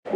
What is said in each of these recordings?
In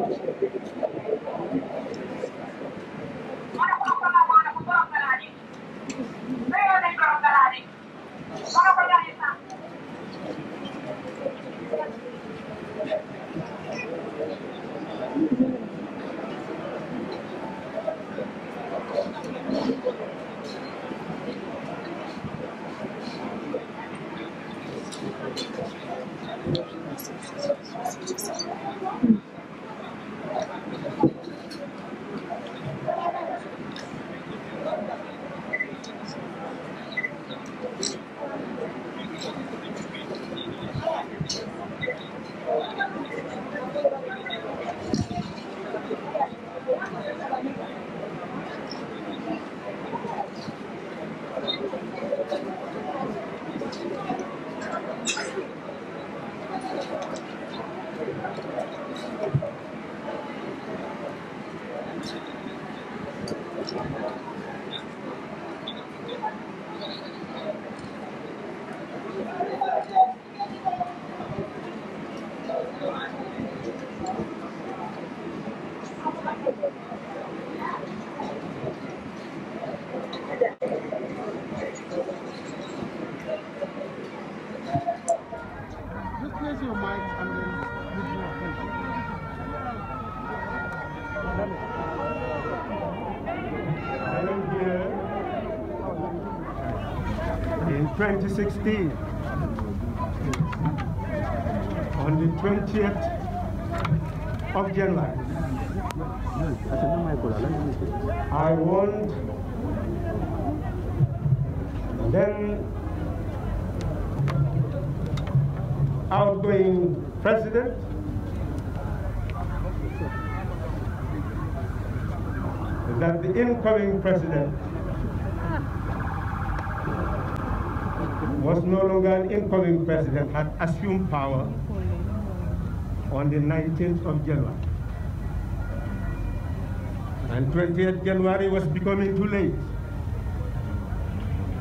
2016, on the 20th of January, I warned then outgoing president that the incoming president was no longer an incoming president, had assumed power on the 19th of January. And 20th January was becoming too late.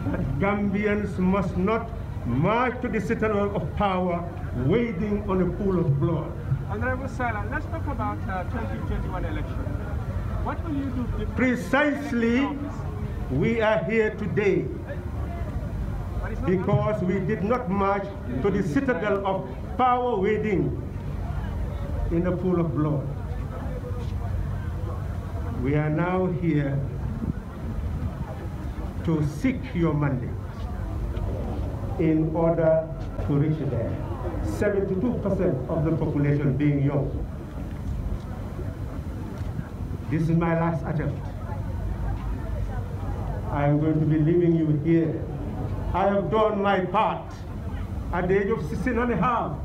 That Gambians must not march to the citadel of power wading on a pool of blood. Honorable Sala, let's talk about 2021 election. What will you do differently? Precisely, we are here today because we did not march to the citadel of power wading in a pool of blood. We are now here to seek your mandate in order to reach there. 72% of the population being young. This is my last attempt. I am going to be leaving you here. I have done my part. At the age of 16 and a half,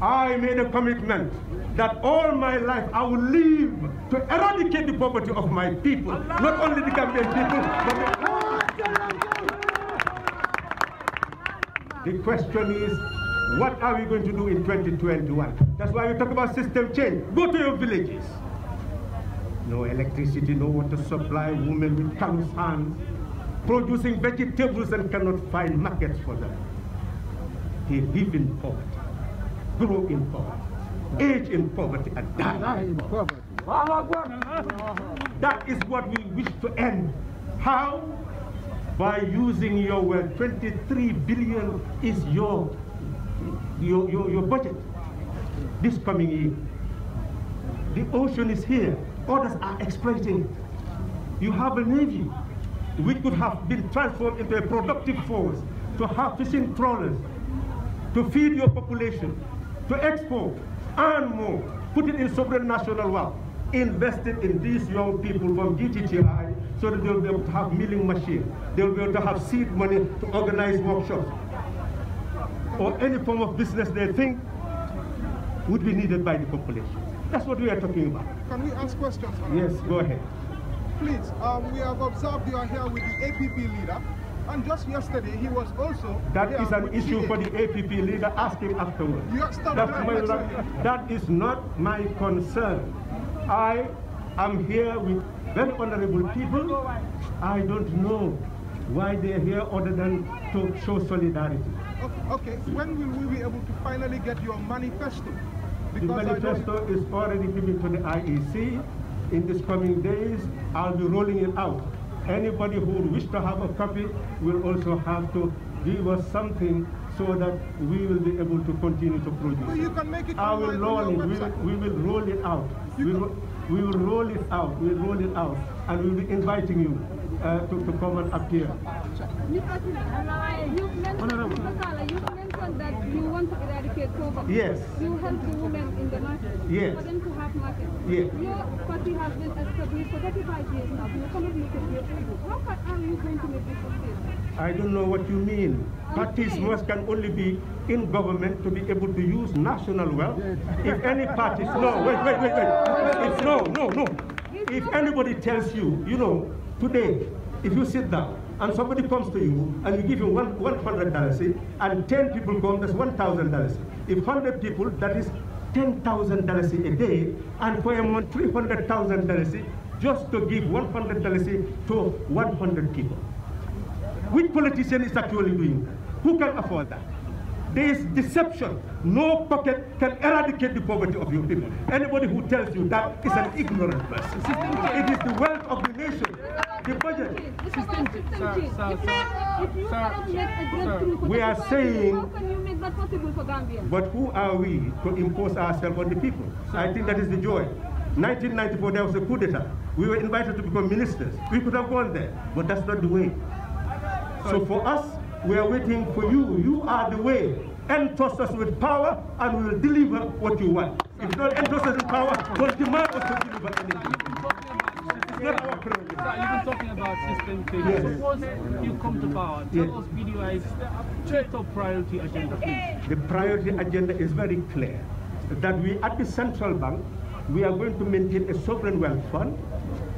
I made a commitment that all my life I will live to eradicate the poverty of my people. Not only the Gambian people, but the question is, what are we going to do in 2021? That's why we talk about system change. Go to your villages. No electricity, no water supply, women with callous hands, producing vegetables and cannot find markets for them. They live in poverty, grow in poverty, age in poverty, and die in poverty. That is what we wish to end. How? By using your wealth. 23 billion is your budget this coming year. The ocean is here. Others are exploiting it. You have a navy which could have been transformed into a productive force to have fishing trawlers, to feed your population, to export, earn more, put it in sovereign national wealth, invested in these young people from GTTI so that they'll be able to have milling machines, they'll be able to have seed money to organize workshops, or any form of business they think would be needed by the population. That's what we are talking about. Can we ask questions? Yes, go ahead. Please, we have observed you are here with the APP leader, and just yesterday he was also... That is an issue for the APP leader. Ask him afterwards. That is not my concern. I am here with very honorable people. I don't know why they are here other than to show solidarity. Okay, when will we be able to finally get your manifesto The manifesto is already given to the IEC. In these coming days, I'll be rolling it out. Anybody who would wish to have a copy will also have to give us something so that we will be able to continue to produce. So you can make it I will roll it. We will roll it out. We will roll it out. We will roll it out, and we will be inviting you to come and appear. You mentioned that you want to eradicate poverty. Yes. You help the women in the market. Yes. For them to have market. Yes. Your party has been established for 35 years now. You cannot make it your people. How are you going to make this succeed? I don't know what you mean. Parties can only be in government to be able to use national wealth. If any parties, no, wait. No. If anybody tells you, today, if you sit down and somebody comes to you and you give him $100 and 10 people come, that's $1,000. If 100 people, that is $10,000 a day, and for a month, $300,000 just to give $100 to 100 people. Which politician is actually doing that? Who can afford that? There is deception. No pocket can eradicate the poverty of your people. Anybody who tells you that is an ignorant person. It is the wealth of the nation. The budget. We are saying, how can you make that possible for Gambia? But who are we to impose ourselves on the people? I think that is the joy. 1994, there was a coup d'etat. We were invited to become ministers. We could have gone there, but that's not the way. So for us, we are waiting for you. You are the way. Entrust us with power, and we will deliver what you want. If you don't entrust us with power, don't demand us to deliver anything. It's not our prerogative. You've been talking about system change. Yes. Suppose you come to power. Tell us PDOIS top priority agenda, please. The priority agenda is very clear. That we, at the central bank, we are going to maintain a sovereign wealth fund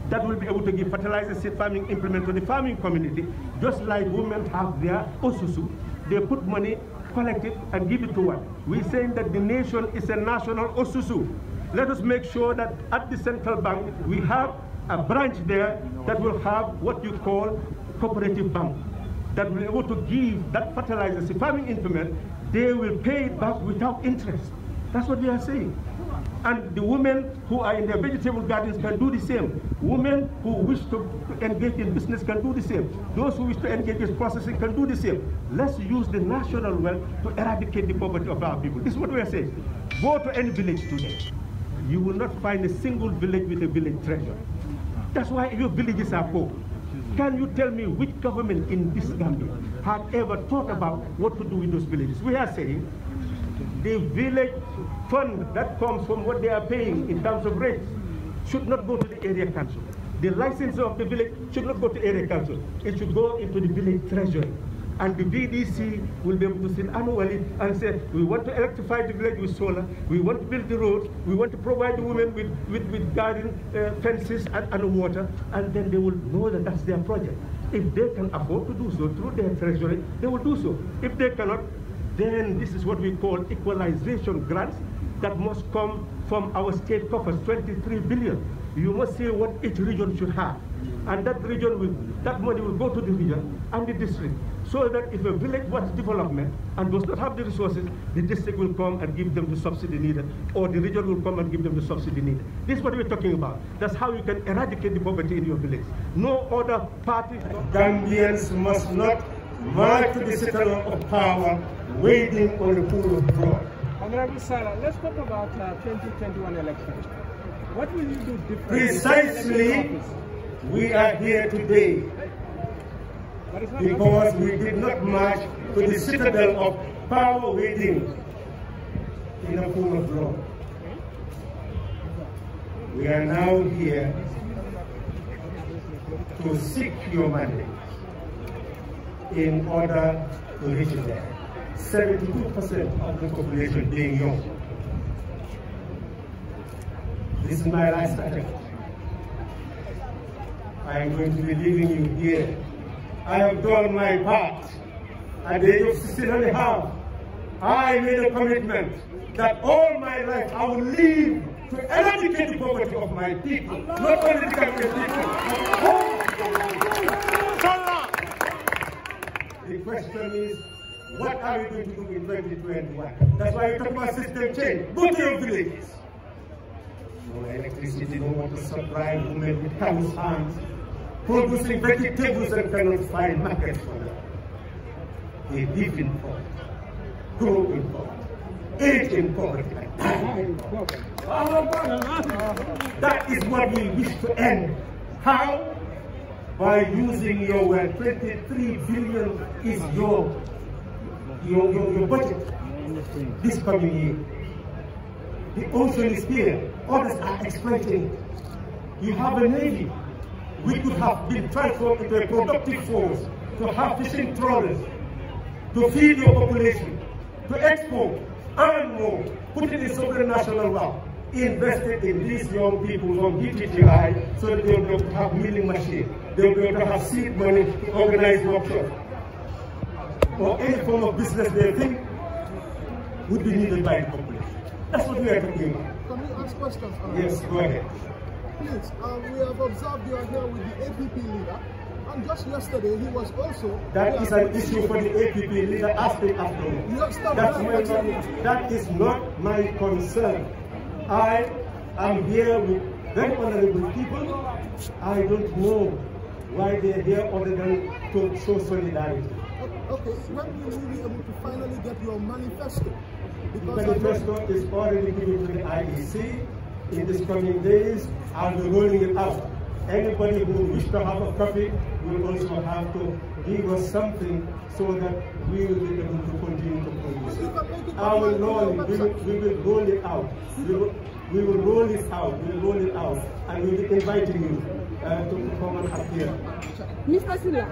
that will be able to give fertilizer, seed farming implement to the farming community, just like women have their osusu. They put money, collect it, and give it to one. We're saying that the nation is a national osusu. Let us make sure that at the central bank, we have a branch there that will have what you call cooperative bank, that will be able to give that fertilizer, seed farming implement. They will pay it back without interest. That's what we are saying. And the women who are in their vegetable gardens can do the same. Women who wish to engage in business can do the same. Those who wish to engage in processing can do the same. Let's use the national wealth to eradicate the poverty of our people. This is what we are saying. Go to any village today. You will not find a single village with a village treasure. That's why your villages are poor. Can you tell me which government in this Gambia had ever thought about what to do with those villages? We are saying the village fund that comes from what they are paying in terms of rates should not go to the area council. The license of the village should not go to area council. It should go into the village treasury. And the VDC will be able to sit annually and say, we want to electrify the village with solar, we want to build the roads, we want to provide the women with garden fences and water, and then they will know that that's their project. If they can afford to do so through their treasury, they will do so. If they cannot, then this is what we call equalization grants that must come from our state coffers, 23 billion. You must see what each region should have. And that money will go to the region and the district. So that if a village wants development and does not have the resources, the district will come and give them the subsidy needed, or the region will come and give them the subsidy needed. This is what we're talking about. That's how you can eradicate the poverty in your village. No other party. Gambians must not march to the citadel of power, waiting on the pool of blood. Honorable Sarah, let's talk about 2021 election. What will you do differently? Precisely, we are here today because we did not march to the citadel of power waiting in a pool of blood. We are now here to seek your mandate in order to reach there. 72% of the population being young. This is my last attempt. I am going to be leaving you here. I have done my part. At the age of 16 and a half, I made a commitment that all my life I will live to eradicate the poverty of my people, not only the Gambian people. The question is, what are we going to do in 2021? That's why we talk about system change. Go to your villages. No electricity, no water supply, women with callous hands, producing vegetables and cannot find markets for them. They live in poverty, grow in poverty, age in poverty, and die in poverty. That is what we wish to end. How? By using your wealth. 23 billion is your budget this coming year. The ocean is here. Others are exploiting it. You have a navy. We could have been transformed into a productive force to have fishing trawlers, to feed your population, to export, earn more, put it in supranational wealth, invested in these young people from DTTI so that they'll be able to have milling machines, they'll be able to have seed money to organize workshops, or any form of business they think would be needed by the population. That's what we are talking about. Can we ask questions? Yes, go ahead. Please, we have observed you are here with the APP leader, and just yesterday he was also... That is an issue for the APP leader. Ask him afterwards. That is not my concern. I am here with very honorable people. I don't know why they are here other than to show solidarity. Okay, when will we be able to finally get your manifesto? The manifesto is already given to the IEC. In these coming days, I'll be rolling it out. Anybody who wishes to have a copy will also have to give us something so that we will be able to continue to produce it. Our law, we will roll it out. We will roll it out. We will roll it out, and we will be inviting you to come and appear. Mr. Silla,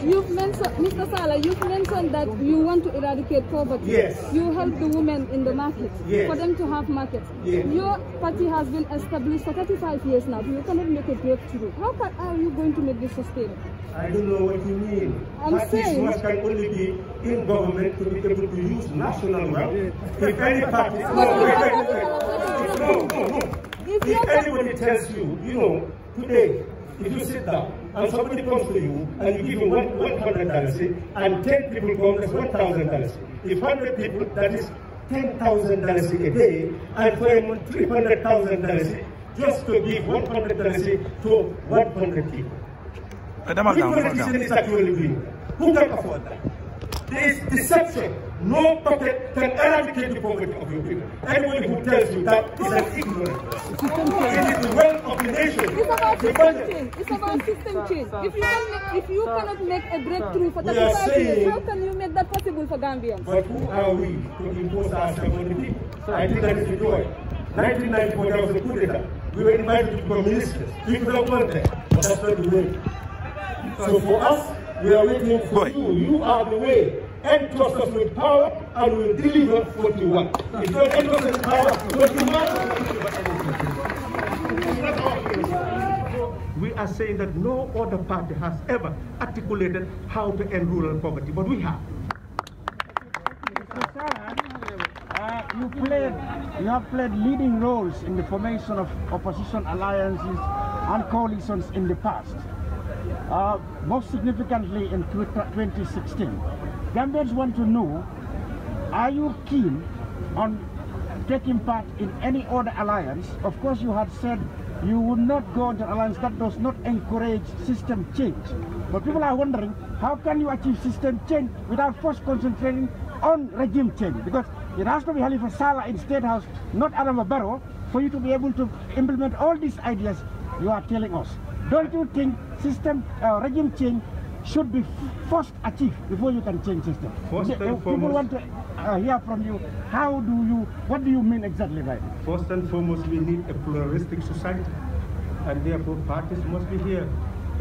you've mentioned that you want to eradicate poverty. Yes. You help the women in the market, yes, for them to have markets. Yes. Your party has been established for 35 years now. You cannot make a breakthrough. How are you going to make this sustainable? I don't know what you mean. Parties can only be in government to be able to use national wealth. If any party... If anybody tells you, you know, today, if you sit down and somebody comes to you and you give him $100 and 10 people come, that's $1,000. If 100 people, that is $10,000 a day, and for him $300,000 just to give $100 to 100 people. Which politician is actually doing? Who can afford that? There is deception. No pocket can eradicate the poverty of your people. Anybody who tells you that is an ignorant. It is the wealth of the nation. It's about system change. It's about system change. If you cannot make a breakthrough for 35 years, how can you make that possible for Gambians? But who are we to impose ourselves on the people? I think that is the joy. 1994, there was a coup d'etat. We were invited to become ministers. People don't want that. But that's not the way. So for us, we are waiting for you. You are the way. Entrust us with power and we will deliver what you want. If you don't entrust us with power, what you want. We are saying that no other party has ever articulated how to end rural poverty, but we have. You have played leading roles in the formation of opposition alliances and coalitions in the past. Most significantly in 2016. Gambians want to know, are you keen on taking part in any other alliance? Of course, you had said you would not go into an alliance that does not encourage system change. But people are wondering, how can you achieve system change without first concentrating on regime change? Because it has to be Halifa Sallah in State House, not Adama Barrow, for you to be able to implement all these ideas you are telling us. Don't you think system regime change should be first achieved before you can change system? People want to hear from you. What do you mean exactly by it? First and foremost, we need a pluralistic society, and therefore parties must be here.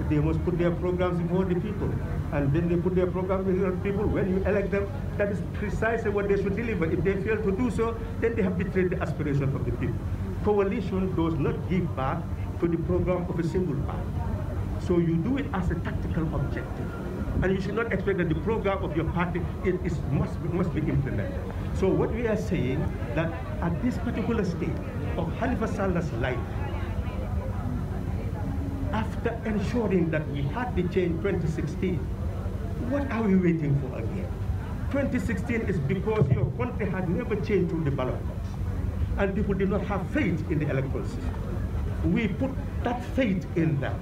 They must put their programs before the people, and then they put their programs before the people. When you elect them, that is precisely what they should deliver. If they fail to do so, then they have betrayed the aspirations of the people. Coalition does not give back to the program of a single party. So you do it as a tactical objective. And you should not expect that the program of your party must be implemented. So what we are saying, that at this particular stage of Halifa Salah's life, after ensuring that we had the change 2016, what are we waiting for again? 2016 is because your country had never changed through the ballot box, and people did not have faith in the electoral system. We put that faith in them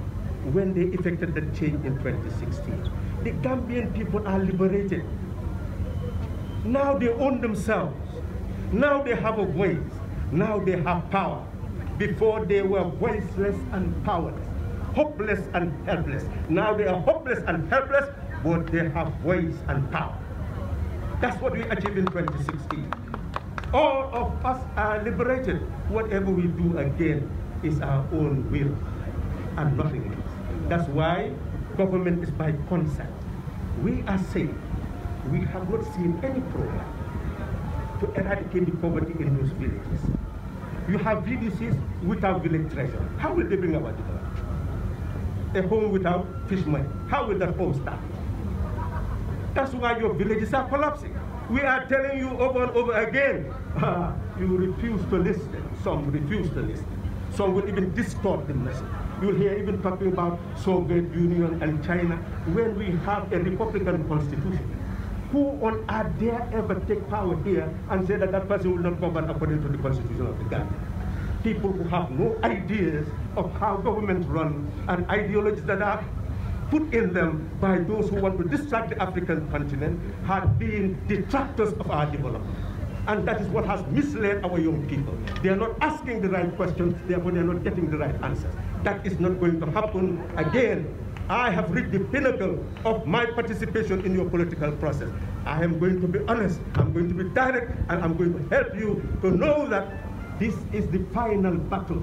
when they effected the change in 2016. The Gambian people are liberated. Now they own themselves. Now they have a voice. Now they have power. Before they were voiceless and powerless, hopeless and helpless. Now they are hopeless and helpless, but they have voice and power. That's what we achieved in 2016. All of us are liberated. Whatever we do again is our own will and nothing else. That's why government is by consent. We are saying we have not seen any program to eradicate the poverty in those villages. You have VDCs without village treasurer. How will they bring about development? A home without fish money. How will that home start? That's why your villages are collapsing. We are telling you over and over again. You refuse to listen. Some refuse to listen. Some will even distort the message. You'll hear even talking about Soviet Union and China when we have a Republican constitution. Who on earth dare ever take power here and say that that person will not govern according to the constitution of the Gambia? People who have no ideas of how government runs and ideologies that are put in them by those who want to distract the African continent have been detractors of our development. And that is what has misled our young people. They are not asking the right questions, therefore they are not getting the right answers. That is not going to happen again. I have reached the pinnacle of my participation in your political process. I am going to be honest, I'm going to be direct, and I'm going to help you to know that this is the final battle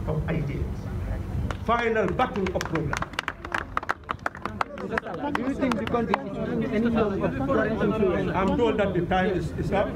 of ideas, final battle of programs. Do you think the country is under any form of foreign influence? I'm told that the time is up.